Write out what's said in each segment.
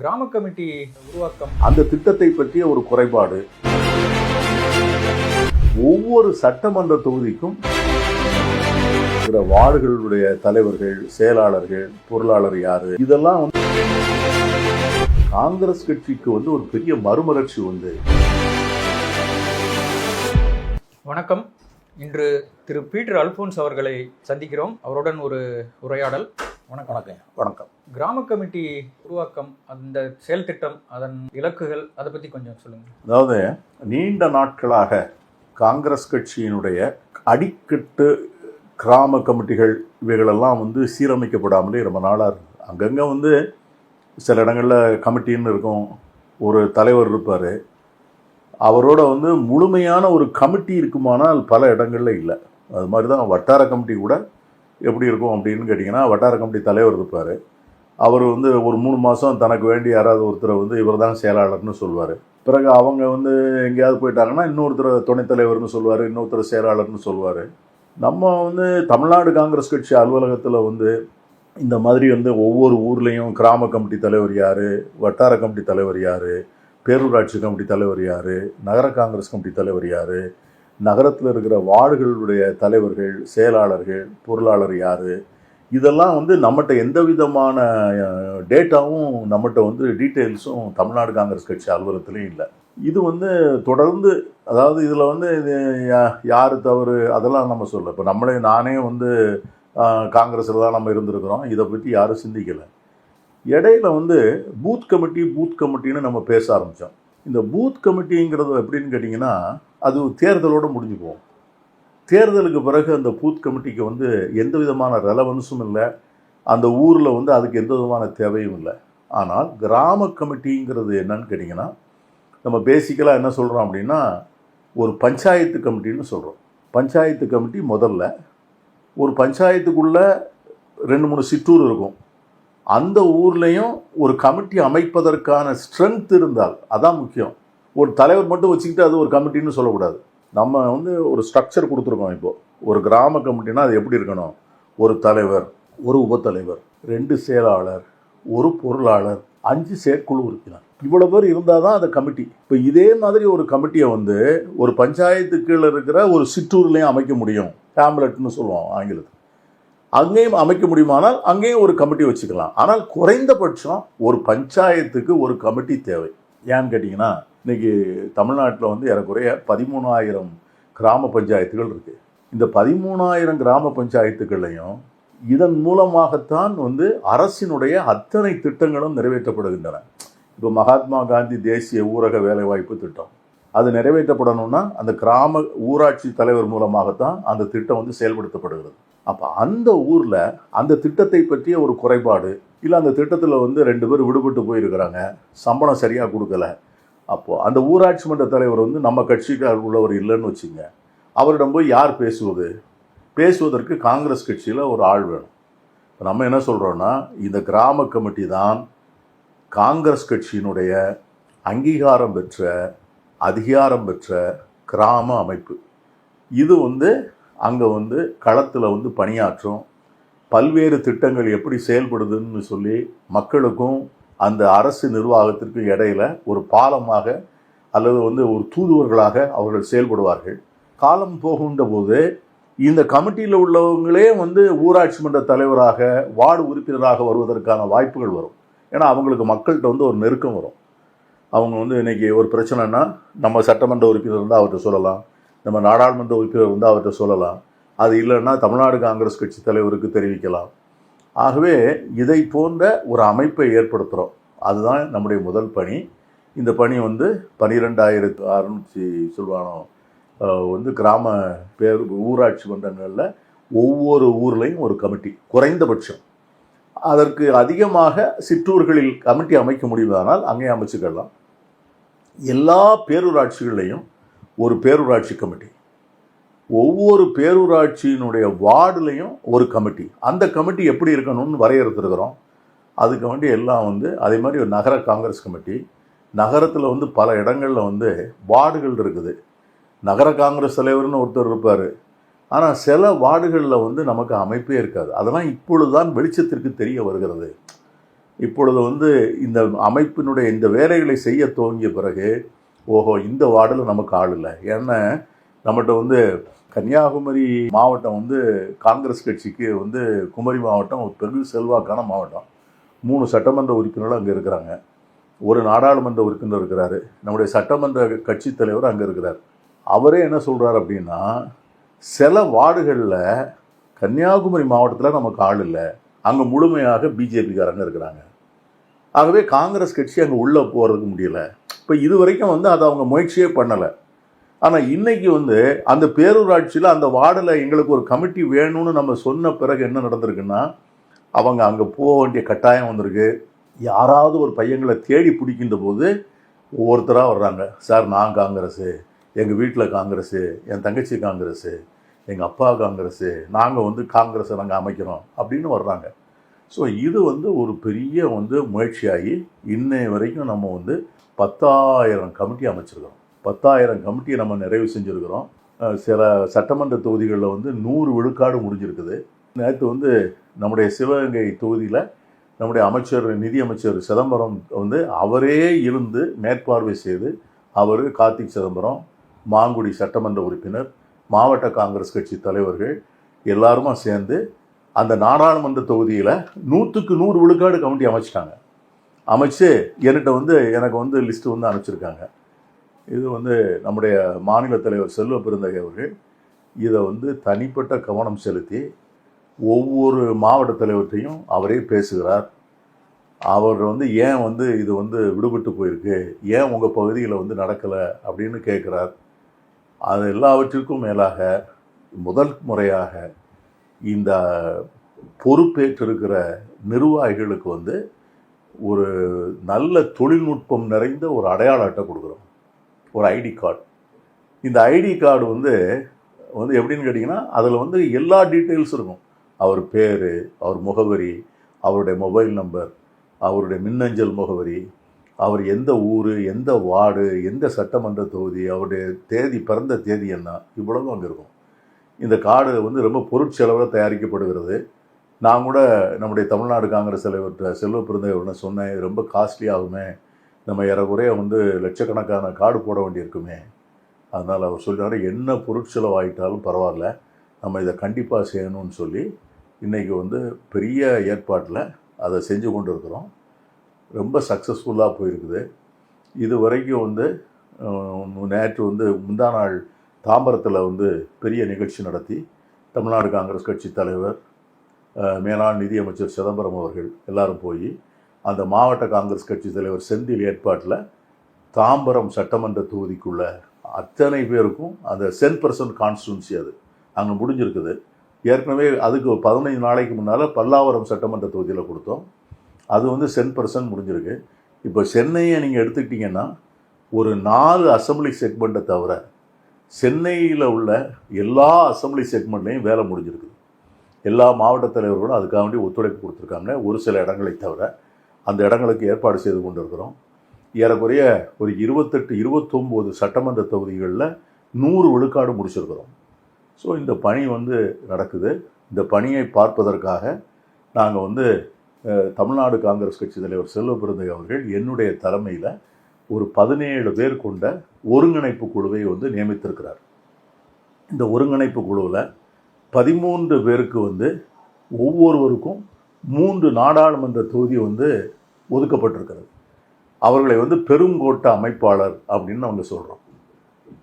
கிராம கமிட்டி உருவாக்கம் அந்த திட்டத்தை பற்றிய ஒரு குறைபாடு. ஒவ்வொரு சட்டமன்ற தொகுதிக்கும் வார்டுகளுடைய தலைவர்கள், செயலாளர்கள், பொருளாளர் யாரு, இதெல்லாம் காங்கிரஸ் கட்சிக்கு ஒரு பெரிய மறுமலர்ச்சி உண்டு. வணக்கம். இன்று திரு பீட்டர் அல்போன்ஸ் அவர்களை சந்திக்கிறோம். அவருடன் ஒரு உரையாடல். வணக்கம். வணக்கம். வணக்கம். கிராம கமிட்டி உருவாக்கம், அந்த செயல் திட்டம், அதன் இலக்குகள், அதை பற்றி கொஞ்சம் சொல்லுங்கள். அதாவது நீண்ட நாட்களாக காங்கிரஸ் கட்சியினுடைய அடிக்கட்டு கிராம கமிட்டிகள் இவைகளெல்லாம் சீரமைக்கப்படாமலே ரொம்ப நாளாக இருக்குது. அங்கங்கே சில இடங்களில் கமிட்டின்னு இருக்கும், ஒரு தலைவர் இருப்பார், அவரோட முழுமையான ஒரு கமிட்டி இருக்குமானால் பல இடங்களில் இல்லை. அது மாதிரி தான் வட்டார கமிட்டி கூட எப்படி இருக்கும் அப்படின்னு கேட்டிங்கன்னா, வட்டார கமிட்டி தலைவர் இருப்பார், அவர் ஒரு 3 மாதம் தனக்கு வேண்டி யாராவது ஒருத்தரை இவர் தான் செயலாளர்னு சொல்லுவார். பிறகு அவங்க எங்கேயாவது போயிட்டாங்கன்னா இன்னொருத்தர் துணைத் தலைவர்னு சொல்லுவார், இன்னொருத்தர் செயலாளர்னு சொல்லுவார். நம்ம தமிழ்நாடு காங்கிரஸ் கட்சி அலுவலகத்தில் இந்த மாதிரி ஒவ்வொரு ஊர்லேயும் கிராம கமிட்டி தலைவர் யார், வட்டார கமிட்டி தலைவர் யார், பேரூராட்சி கமிட்டி தலைவர் யார், நகர காங்கிரஸ் கமிட்டி தலைவர் யார், நகரத்தில் இருக்கிற வார்டுகளுடைய தலைவர்கள், செயலாளர்கள், பொருளாளர் யார், இதெல்லாம் நம்மகிட்ட எந்த விதமான டேட்டாவும் நம்மகிட்ட டீட்டெயில்ஸும் தமிழ்நாடு காங்கிரஸ் கட்சி அலுவலகத்துலேயும் இல்லை. இது தொடர்ந்து, அதாவது இதில் இது யார் தவறு அதெல்லாம் நம்ம சொல்ல, இப்போ நானே காங்கிரஸில் தான் நம்ம இருந்திருக்கிறோம், இதை பற்றி யாரும் சிந்திக்கலை. இடையில பூத் கமிட்டின்னு நம்ம பேச ஆரம்பித்தோம். இந்த பூத் கமிட்டிங்கிறது எப்படின்னு கேட்டிங்கன்னா, அது தேர்தலோடு முடிஞ்சு போகும். தேர்தலுக்கு பிறகு அந்த பூத் கமிட்டிக்கு எந்த விதமான ரெலவன்ஸும் இல்லை, அந்த ஊரில் அதுக்கு எந்த விதமான தேவையும் இல்லை. ஆனால் கிராம கமிட்டிங்கிறது என்னன்னு கேட்டிங்கன்னா, நம்ம பேசிக்கலாக என்ன சொல்கிறோம் அப்படின்னா, ஒரு பஞ்சாயத்து கமிட்டின்னு சொல்கிறோம். பஞ்சாயத்து கமிட்டி முதல்ல ஒரு பஞ்சாயத்துக்குள்ளே 2-3 சிற்றூர் இருக்கும், அந்த ஊர்லேயும் ஒரு கமிட்டி அமைப்பதற்கான ஸ்ட்ரென்த் இருந்தால் அதான் முக்கியம். ஒரு தலைவர் மட்டும் வச்சுக்கிட்டு அது ஒரு கமிட்டின்னு சொல்லக்கூடாது. நம்ம ஒரு ஸ்ட்ரக்சர் கொடுத்துருக்கோம். இப்போது ஒரு கிராம கமிட்டினா அது எப்படி இருக்கணும், ஒரு தலைவர், ஒரு உபத்தலைவர், 2 செயலாளர், ஒரு பொருளாளர், 5 செயற்குழு உறுப்பினர், இவ்வளோ பேர் இருந்தால் தான் அந்த கமிட்டி. இப்போ இதே மாதிரி ஒரு கமிட்டியை ஒரு பஞ்சாயத்து கீழே இருக்கிற ஒரு சிற்றூர்லேயும் அமைக்க முடியும், ஹேம்லெட்னு சொல்லுவோம் ஆங்கிலத்தில். அங்கேயும் அமைக்க முடியுமானால் அங்கேயும் ஒரு கமிட்டி வச்சுக்கலாம். ஆனால் குறைந்தபட்சம் ஒரு பஞ்சாயத்துக்கு ஒரு கமிட்டி தேவை. ஏன்னு கேட்டிங்கன்னா, இன்றைக்கி தமிழ்நாட்டில் ஏறக்குறைய 13,000 கிராம பஞ்சாயத்துகள் இருக்குது. இந்த 13,000 கிராம பஞ்சாயத்துக்கள்லையும் இதன் மூலமாகத்தான் அரசினுடைய அத்தனை திட்டங்களும் நிறைவேற்றப்படுகின்றன. இப்போ மகாத்மா காந்தி தேசிய ஊரக வேலைவாய்ப்பு திட்டம், அது நிறைவேற்றப்படணும்னா அந்த கிராம ஊராட்சி தலைவர் மூலமாகத்தான் அந்த திட்டம் செயல்படுத்தப்படுகிறது. அப்போ அந்த ஊரில் அந்த திட்டத்தை பற்றிய ஒரு குறைபாடு இல்லை, அந்த திட்டத்தில் 2 பேர் விடுபட்டு போயிருக்கிறாங்க, சம்பளம் சரியாக கொடுக்கல, அப்போது அந்த ஊராட்சி மன்ற தலைவர் நம்ம கட்சிக்கார் உள்ளவர் இல்லைன்னு வச்சுங்க, அவரிடம் போய் யார் பேசுவதற்கு காங்கிரஸ் கட்சியில் ஒரு ஆள் வேணும். இப்போ நம்ம என்ன சொல்கிறோன்னா, இந்த கிராம கமிட்டி தான் காங்கிரஸ் கட்சியினுடைய அங்கீகாரம் பெற்ற, அதிகாரம் பெற்ற கிராம அமைப்பு. இது அங்கே களத்தில் பணியாற்றும், பல்வேறு திட்டங்கள் எப்படி செயல்படுதுன்னு சொல்லி மக்களுக்கும் அந்த அரசு நிர்வாகத்திற்கும் இடையில ஒரு பாலமாக அல்லது ஒரு தூதுவர்களாக அவர்கள் செயல்படுவார்கள். காலம் போகின்ற போது இந்த கமிட்டியில் உள்ளவங்களே ஊராட்சி மன்ற தலைவராக, வார்டு உறுப்பினராக வருவதற்கான வாய்ப்புகள் வரும். ஏன்னா அவங்களுக்கு மக்கள்கிட்ட ஒரு நெருக்கம் வரும். அவங்க இன்றைக்கி ஒரு பிரச்சனைனா நம்ம சட்டமன்ற உறுப்பினர் இருந்தால் அவர்கிட்ட சொல்லலாம், நம்ம நாடாளுமன்ற உறுப்பினர் இருந்தால் அவர்கிட்ட சொல்லலாம், அது இல்லைன்னா தமிழ்நாடு காங்கிரஸ் கட்சி தலைவருக்கு தெரிவிக்கலாம். ஆகவே இதை போன்ற ஒரு அமைப்பை ஏற்படுத்துகிறோம். அதுதான் நம்முடைய முதல் பணி. இந்த பணி 12,600 சொல்வானோ கிராம ஊராட்சி மன்றங்களில் ஒவ்வொரு ஊர்லேயும் ஒரு கமிட்டி குறைந்தபட்சம். அதற்கு அதிகமாக சிற்றூர்களில் கமிட்டி அமைக்க முடியுமானால் அங்கே அமைச்சுக்கலாம். எல்லா பேரூராட்சிகளையும் ஒரு பேரூராட்சி கமிட்டி, ஒவ்வொரு பேரூராட்சியினுடைய வார்டுலையும் ஒரு கமிட்டி. அந்த கமிட்டி எப்படி இருக்கணும்னு வரையறுத்துருக்கிறோம். அதுக்கு வேண்டி எல்லாம் அதே மாதிரி ஒரு நகர காங்கிரஸ் கமிட்டி. நகரத்தில் பல இடங்களில் வார்டுகள் இருக்குது. நகர காங்கிரஸ் தலைவர்னு ஒருத்தர் இருப்பார், ஆனால் சில வார்டுகளில் நமக்கு அமைப்பே இருக்காது. அதெல்லாம் இப்பொழுது தான் வெளிச்சத்திற்கு தெரிய வருகிறது. இப்பொழுது வந்து இந்த அமைப்பினுடைய இந்த வேலைகளை செய்ய துவங்கிய பிறகு ஓஹோ இந்த வார்டில் நமக்கு ஆள் இல்லை. ஏன்னா நம்மகிட்ட வந்து கன்னியாகுமரி மாவட்டம் வந்து காங்கிரஸ் கட்சிக்கு வந்து குமரி மாவட்டம் ஒரு பெரிய செல்வாக்கான மாவட்டம். 3 சட்டமன்ற உறுப்பினர்கள் அங்கே இருக்கிறாங்க, ஒரு நாடாளுமன்ற உறுப்பினர் இருக்கிறாரு, நம்முடைய சட்டமன்ற கட்சி தலைவர் அங்கே இருக்கிறார். அவரே என்ன சொல்கிறார் அப்படின்னா, சில வார்டுகளில் கன்னியாகுமரி மாவட்டத்தில் நமக்கு ஆள் இல்லை, அங்கே முழுமையாக பிஜேபிக்காரங்க இருக்கிறாங்க, ஆகவே காங்கிரஸ் கட்சி அங்கே உள்ளே போகிறதுக்கு முடியல. இப்போ இது வரைக்கும் வந்து அதை அவங்க முயற்சியே பண்ணலை. ஆனால் இன்னைக்கு வந்து அந்த பேரூராட்சியில் அந்த வார்டில் எங்களுக்கு ஒரு கமிட்டி வேணும்னு நம்ம சொன்ன பிறகு என்ன நடந்திருக்குன்னா, அவங்க அங்கே போக வேண்டிய கட்டாயம் வந்திருக்கு. யாராவது ஒரு பையங்களை தேடி பிடிக்கின்ற போது ஒவ்வொருத்தராக வர்றாங்க. சார் நான் காங்கிரஸு, எங்கள் வீட்டில் காங்கிரஸு, என் தங்கச்சி காங்கிரஸு, எங்கள் அப்பா காங்கிரஸு, நாங்கள் வந்து காங்கிரஸை நாங்கள் அமைக்கிறோம் அப்படின்னு வர்றாங்க. ஸோ இது வந்து ஒரு பெரிய வந்து முயற்சியாகி இன்னைய வரைக்கும் நம்ம வந்து 10,000 கமிட்டி அமைச்சிருக்கிறோம். 10,000 கமிட்டியை நம்ம நிறைவு செஞ்சுருக்கிறோம். சில சட்டமன்ற தொகுதிகளில் வந்து 100 விழுக்காடு முடிஞ்சிருக்குது. நேற்று வந்து நம்முடைய சிவகங்கை தொகுதியில் நம்முடைய அமைச்சர் நிதியமைச்சர் சிதம்பரம் வந்து அவரே இருந்து மேற்பார்வை செய்து, அவர் கார்த்திக் சிதம்பரம், மாங்குடி சட்டமன்ற உறுப்பினர், மாவட்ட காங்கிரஸ் கட்சி தலைவர்கள் எல்லாருமா சேர்ந்து அந்த நாடாளுமன்ற தொகுதியில் 100க்கு 100 விழுக்காடு கமிட்டி அமைச்சிட்டாங்க. அமைச்சு என்கிட்ட வந்து எனக்கு வந்து லிஸ்ட்டு வந்து அனுப்பிச்சிருக்காங்க. இது வந்து நம்முடைய மாநில தலைவர் செல்வ பெருந்தகை அவர்கள் இதை வந்து தனிப்பட்ட கவனம் செலுத்தி ஒவ்வொரு மாவட்ட தலைவர்கிட்டையும் அவரே பேசுகிறார். அவர் வந்து ஏன் வந்து இது வந்து விடுபட்டு போயிருக்கு, ஏன் உங்கள் பகுதியில் வந்து நடக்கலை அப்படின்னு கேட்குறார். அது எல்லாவற்றிற்கும் மேலாக முதல் முறையாக இந்த பொறுப்பேற்றிருக்கிற நிர்வாகிகளுக்கு வந்து ஒரு நல்ல தொழில்நுட்பம் நிறைந்த ஒரு அடையாள அட்டை கொடுக்குறோம், ஒரு ஐடி கார்டு. இந்த ஐடி கார்டு வந்து எப்படின்னு கேட்டிங்கன்னா, அதில் வந்து எல்லா டீட்டெயில்ஸ் இருக்கும். அவர் பேர், அவர் முகவரி, அவருடைய மொபைல் நம்பர், அவருடைய மின்னஞ்சல் முகவரி, அவர் எந்த ஊர், எந்த வார்டு, எந்த சட்டமன்ற தொகுதி, அவருடைய தேதி, பிறந்த தேதி என்ன, இவ்வளவும் அங்கே இருக்கும். இந்த கார்டு வந்து ரொம்ப பொருட்செலவில் தயாரிக்கப்படுகிறது. நான் கூட நம்முடைய தமிழ்நாடு காங்கிரஸ் தலைவர் செல்வ பெருந்தகை சொன்னேன், இது ரொம்ப காஸ்ட்லி ஆகுமே, நம்ம ஏறக்குறைய வந்து லட்சக்கணக்கான கார்டு போட வேண்டியிருக்குமே. அதனால் அவர் சொல்கிறாரு, என்ன பொருட்செலவாயிட்டாலும் பரவாயில்ல, நம்ம இதை கண்டிப்பாக செய்யணும்னு சொல்லி இன்றைக்கி வந்து பெரிய ஏற்பாட்டில் அதை செஞ்சு கொண்டு இருக்கிறோம். ரொம்ப சக்ஸஸ்ஃபுல்லாக போயிருக்குது. இது வரைக்கும் வந்து நேற்று வந்து முந்தா நாள் தாம்பரத்தில் வந்து பெரிய நிகழ்ச்சி நடத்தி தமிழ்நாடு காங்கிரஸ் கட்சி தலைவர், மேலாண் நிதியமைச்சர் சிதம்பரம் அவர்கள் எல்லாரும் போய் அந்த மாவட்ட காங்கிரஸ் கட்சி தலைவர் செந்தில் ஏற்பாட்டில் தாம்பரம் சட்டமன்ற தொகுதிக்குள்ள அத்தனை பேருக்கும் அந்த 10% கான்ஸ்டியூன்சி அது அங்கே முடிஞ்சிருக்குது. ஏற்கனவே அதுக்கு 15 நாளைக்கு முன்னால் பல்லாவரம் சட்டமன்ற தொகுதியில் கொடுத்தோம், அது வந்து 10% முடிஞ்சிருக்கு. இப்போ சென்னையை நீங்கள் எடுத்துக்கிட்டிங்கன்னா ஒரு 4 அசம்பிளி செக்மெண்ட்டை தவிர சென்னையில் உள்ள எல்லா அசம்பிளி செக்மெண்ட்லேயும் வேலை முடிஞ்சிருக்குது. எல்லா மாவட்ட தலைவர்களும் அதுக்காக வேண்டி ஒத்துழைப்பு கொடுத்துருக்காங்க. ஒரு சில இடங்களை தவிர அந்த இடங்களுக்கு ஏற்பாடு செய்து கொண்டு இருக்கிறோம். ஏறக்குறைய ஒரு 28-29 சட்டமன்ற தொகுதிகளில் 100 விழுக்காடு முடிச்சிருக்கிறோம். ஸோ இந்த பணி வந்து நடக்குது. இந்த பணியை பார்ப்பதற்காக நாங்கள் வந்து தமிழ்நாடு காங்கிரஸ் கட்சி தலைவர் செல்வ பெருந்தகை அவர்கள் என்னுடைய தலைமையில் ஒரு 17 பேர் கொண்ட ஒருங்கிணைப்பு குழுவை வந்து நியமித்திருக்கிறார். இந்த ஒருங்கிணைப்பு குழுவில் 13 பேருக்கு வந்து ஒவ்வொருவருக்கும் 3 நாடாளுமன்ற தொகுதி வந்து ஒதுக்கப்பட்டிருக்கிறது. அவர்களை வந்து பெருங்கோட்ட அமைப்பாளர் அப்படின்னு அவங்க சொல்கிறோம்.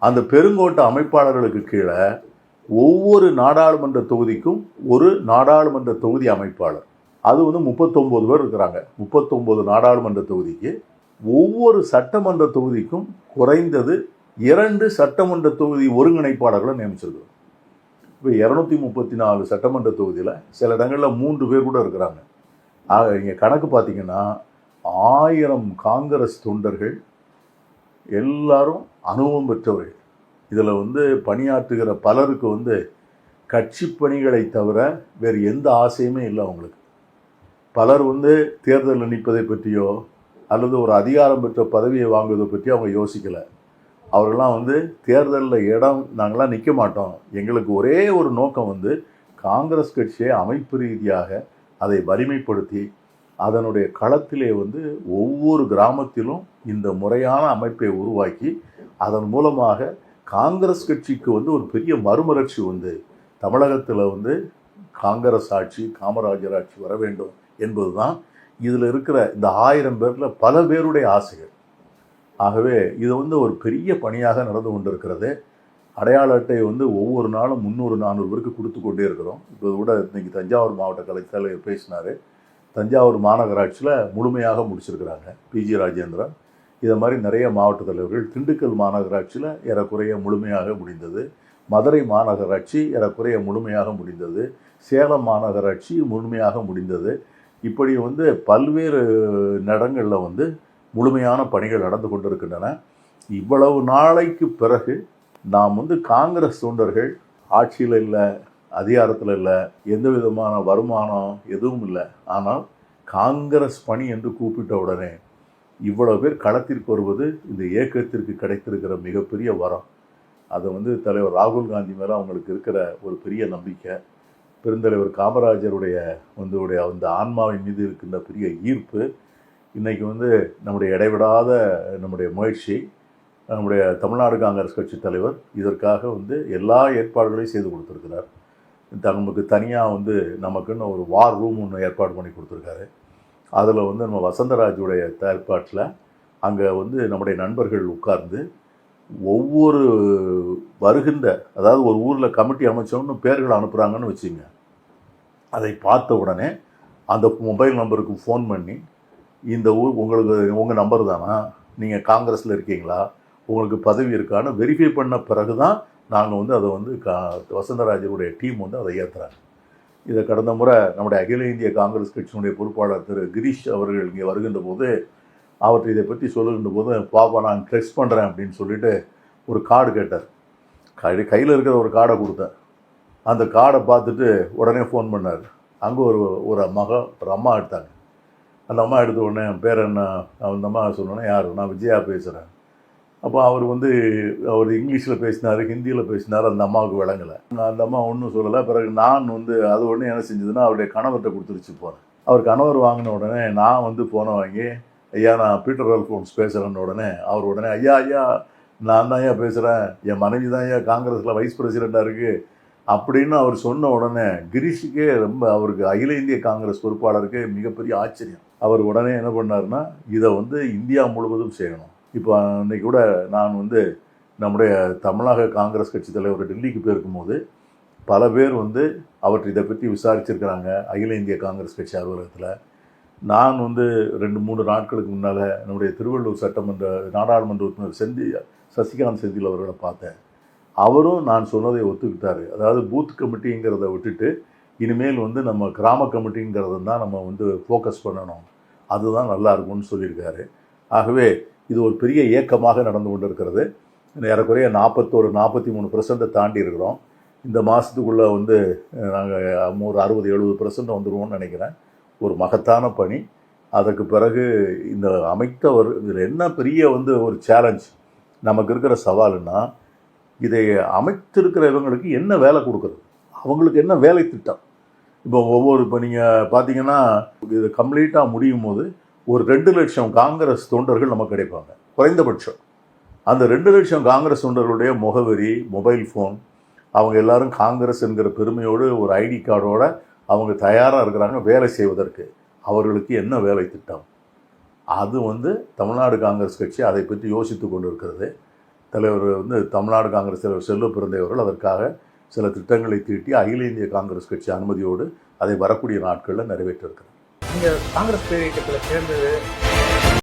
அந்த பெருங்கோட்ட அமைப்பாளர்களுக்கு கீழே ஒவ்வொரு நாடாளுமன்ற தொகுதிக்கும் ஒரு நாடாளுமன்ற தொகுதி அமைப்பாளர். அது வந்து 39 பேர் இருக்கிறாங்க. 39 நாடாளுமன்ற தொகுதிக்கு ஒவ்வொரு சட்டமன்ற தொகுதிக்கும் குறைந்தது 2 சட்டமன்ற தொகுதி ஒருங்கிணைப்பாளர்களை நியமிச்சிருக்கிறோம். இப்போ 234 சட்டமன்ற தொகுதியில் சில இடங்களில் 3 பேர் கூட இருக்கிறாங்க. ஆக இங்கே கணக்கு பார்த்தீங்கன்னா 1000 காங்கிரஸ் தொண்டர்கள் எல்லாரும் அனுபவம் பெற்றவர்கள். இதில் வந்து பணியாற்றுகிற பலருக்கு வந்து கட்சி பணிகளை தவிர வேறு எந்த ஆசையுமே இல்லை அவங்களுக்கு. பலர் வந்து தேர்தலில் நிற்பதை பற்றியோ அல்லது ஒரு அதிகாரம் பெற்ற பதவியை வாங்குவதை பற்றி அவங்க யோசிக்கலை. அவர்களாம் வந்து தேர்தலில் நாங்களாம் நிற்க மாட்டோம், எங்களுக்கு ஒரே ஒரு நோக்கம் வந்து காங்கிரஸ் கட்சியை அமைப்பு ரீதியாக அதை வலிமைப்படுத்தி அதனுடைய களத்திலே வந்து ஒவ்வொரு கிராமத்திலும் இந்த முறையான அமைப்பை உருவாக்கி அதன் மூலமாக காங்கிரஸ் கட்சிக்கு வந்து ஒரு பெரிய மறுமலர்ச்சி வந்து தமிழகத்தில் வந்து காங்கிரஸ் ஆட்சி, காமராஜர் ஆட்சி வர வேண்டும் என்பது தான் இதில் இருக்கிற இந்த 1000 பேரில் பல பேருடைய ஆசைகள். ஆகவே இது வந்து ஒரு பெரிய பணியாக நடந்து கொண்டிருக்கிறது. அடையாள அட்டை வந்து ஒவ்வொரு நாளும் 300-400 பேருக்கு கொடுத்து கொண்டே இருக்கிறோம். இப்போ கூட இன்னைக்கு தஞ்சாவூர் மாவட்ட கலைத்தலைவர் பேசினார். தஞ்சாவூர் மாநகராட்சியில் முழுமையாக முடிச்சிருக்கிறாங்க பிஜி ராஜேந்திரன். இதை மாதிரி நிறைய மாவட்ட தலைவர்கள். திண்டுக்கல் மாநகராட்சியில் ஏறக்குறைய முழுமையாக முடிந்தது. மதுரை மாநகராட்சி ஏறக்குறைய முழுமையாக முடிந்தது. சேலம் மாநகராட்சி முழுமையாக முடிந்தது. இப்படி வந்து பல்வேறு இடங்களில் வந்து முழுமையான பணிகள் நடந்து கொண்டிருக்கின்றன. இவ்வளவு நாளைக்கு பிறகு நாம் வந்து காங்கிரஸ் தொண்டர்கள் ஆட்சியில் இல்லை, அதிகாரத்தில் இல்லை, எந்த விதமான வருமானம் எதுவும் இல்லை. ஆனால் காங்கிரஸ் பணி என்று கூப்பிட்ட உடனே இவ்வளவு பேர் களத்திற்கு வருவது இந்த இயக்கத்திற்கு கிடைத்திருக்கிற மிகப்பெரிய வரம். அதை வந்து தலைவர் ராகுல் காந்தி மேலே அவங்களுக்கு இருக்கிற ஒரு பெரிய நம்பிக்கை, பெருந்தலைவர் காமராஜருடைய அந்த ஆன்மாவின் மீது இருக்கின்ற பெரிய ஈர்ப்பு, இன்றைக்கி வந்து நம்முடைய இடைவிடாத நம்முடைய முயற்சி, நம்முடைய தமிழ்நாடு காங்கிரஸ் கட்சி தலைவர் இதற்காக வந்து எல்லா ஏற்பாடுகளையும் செய்து கொடுத்துருக்கிறார். நமக்கு தனியாக வந்து நமக்குன்னு ஒரு வார் ரூம் ஒன்று ஏற்பாடு பண்ணி கொடுத்துருக்காரு. அதில் வந்து நம்ம வசந்தராஜுடைய ஏற்பாட்டில் அங்கே வந்து நம்முடைய நண்பர்கள் உட்கார்ந்து ஒவ்வொரு வருகின்ற, அதாவது ஒரு ஊரில் கமிட்டி அமைச்சோன்னு பேர்கள் அனுப்புகிறாங்கன்னு வச்சுங்க, அதை பார்த்த உடனே அந்த மொபைல் நம்பருக்கு ஃபோன் பண்ணி, இந்த ஊர் உங்களுக்கு உங்கள் நம்பர் தானா, நீங்கள் காங்கிரஸில் இருக்கீங்களா, உங்களுக்கு பதவி இருக்கான்னு வெரிஃபை பண்ண பிறகு தான் நாங்கள் வந்து அதை வந்து வசந்தராஜருடைய டீம் வந்து அதை ஏற்றுறாங்க. இதை கடந்த முறை நம்முடைய அகில இந்திய காங்கிரஸ் கட்சியினுடைய பொறுப்பாளர் திரு கிரீஷ் அவர்கள் இங்கே வருகின்ற போது அவர் இதை பற்றி சொல்லுகின்ற போது, பாப்பா நான் டெக்ஸ்ட் பண்ணுறேன் அப்படின்னு சொல்லிட்டு ஒரு கார்டு கேட்டார். கையில் இருக்கிற ஒரு கார்டை கொடுத்தேன். அந்த கார்டை பார்த்துட்டு உடனே ஃபோன் பண்ணார். அங்கே ஒரு அம்மா எடுத்தாங்க. அந்த அம்மா எடுத்த உடனே பேர் என்ன, அந்த அம்மா சொன்னோன்னே யார், நான் விஜயா பேசுகிறேன். அப்போ அவர் இங்கிலீஷில் பேசினார், ஹிந்தியில் பேசினார். அந்த அம்மாவுக்கு விளங்கலை. அந்த அம்மா ஒன்றும் சொல்லலை. பிறகு நான் வந்து அது ஒன்று என்ன செஞ்சதுன்னா அவருடைய கணவர்கிட்ட கொடுத்துருச்சு போனேன். அவர் கணவர் வாங்கின உடனே நான் வந்து போன வாங்கி, ஐயா நான் பீட்டர் அல்ஃபோன்ஸ் பேசுகிறேன்னு உடனே அவர் உடனே ஐயா நான் தான் ஐயா பேசுகிறேன், என் மனைவி தான் ஐயா காங்கிரஸில் வைஸ் பிரசிடெண்ட்டாக இருக்குது அப்படின்னு அவர் சொன்ன உடனே கிரீஷுக்கே ரொம்ப, அவருக்கு அகில இந்திய காங்கிரஸ் பொறுப்பாளருக்கு மிகப்பெரிய ஆச்சரியம். அவர் உடனே என்ன பண்ணார்னா, இதை வந்து இந்தியா முழுவதும் செய்யணும். இப்போ அன்றைக்கி கூட நான் வந்து நம்முடைய தமிழக காங்கிரஸ் கட்சி தலைவர் டெல்லிக்கு போயிருக்கும்போது பல பேர் வந்து அவற்றை இதை பற்றி விசாரிச்சிருக்கிறாங்க அகில இந்திய காங்கிரஸ் கட்சி அலுவலகத்தில். நான் வந்து 2-3 நாட்களுக்கு முன்னால் நம்முடைய திருவள்ளூர் சட்டமன்ற நாடாளுமன்ற உறுப்பினர் சசிகாந்த் செந்தில் அவர்களை பார்த்தேன். அவரும் நான் சொன்னதை ஒத்துக்கிட்டார். அதாவது பூத் கமிட்டிங்கிறத விட்டுட்டு இனிமேல் வந்து நம்ம கிராம கமிட்டிங்கிறத தான் நம்ம வந்து ஃபோக்கஸ் பண்ணணும், அதுதான் நல்லா இருக்கும்னு சொல்லியிருக்காரு. ஆகவே இது ஒரு பெரிய இயக்கமாக நடந்து கொண்டு இருக்கிறது. ஏறக்குறைய 41-43% தாண்டி இருக்கிறோம். இந்த மாதத்துக்குள்ளே வந்து நாங்கள் ஒரு 60-70% வந்துடுவோம்னு நினைக்கிறேன். ஒரு மகத்தான பணி. அதுக்கு பிறகு இந்த அமைத்தவர் இதில் என்ன பெரிய வந்து ஒரு சேலஞ்ச் நமக்கு இருக்கிற சவாலுன்னா, இதை அமைத்திருக்கிற இவங்களுக்கு என்ன வேலை கொடுக்குறது, அவங்களுக்கு என்ன வேலை திட்டம். இப்போ நீங்கள் பார்த்தீங்கன்னா இது கம்ப்ளீட்டாக முடியும் போது ஒரு 2 லட்சம் காங்கிரஸ் தொண்டர்கள் நமக்கு கிடைப்பாங்க குறைந்தபட்சம். அந்த 2 லட்சம் காங்கிரஸ் தொண்டர்களுடைய முகவரி, மொபைல் ஃபோன், அவங்க எல்லாரும் காங்கிரஸ் என்கிற பெருமையோடு ஒரு ஐடி கார்டோடு அவங்க தயாராக இருக்கிறாங்க வேலை செய்வதற்கு. அவர்களுக்கு என்ன வேலை திட்டம், அது வந்து தமிழ்நாடு காங்கிரஸ் கட்சி அதை பற்றி யோசித்து கொண்டு இருக்கிறது. தலைவர் வந்து தமிழ்நாடு காங்கிரஸ் தலைவர் செல்வ பிறந்தவர்கள் அதற்காக சில திட்டங்களை தீட்டி அகில இந்திய காங்கிரஸ் கட்சி அனுமதியோடு அதை வரக்கூடிய நாட்களில் நிறைவேற்றிருக்கிறார். நீங்கள் காங்கிரஸ் பேரியக்கத்தில் சேர்ந்தது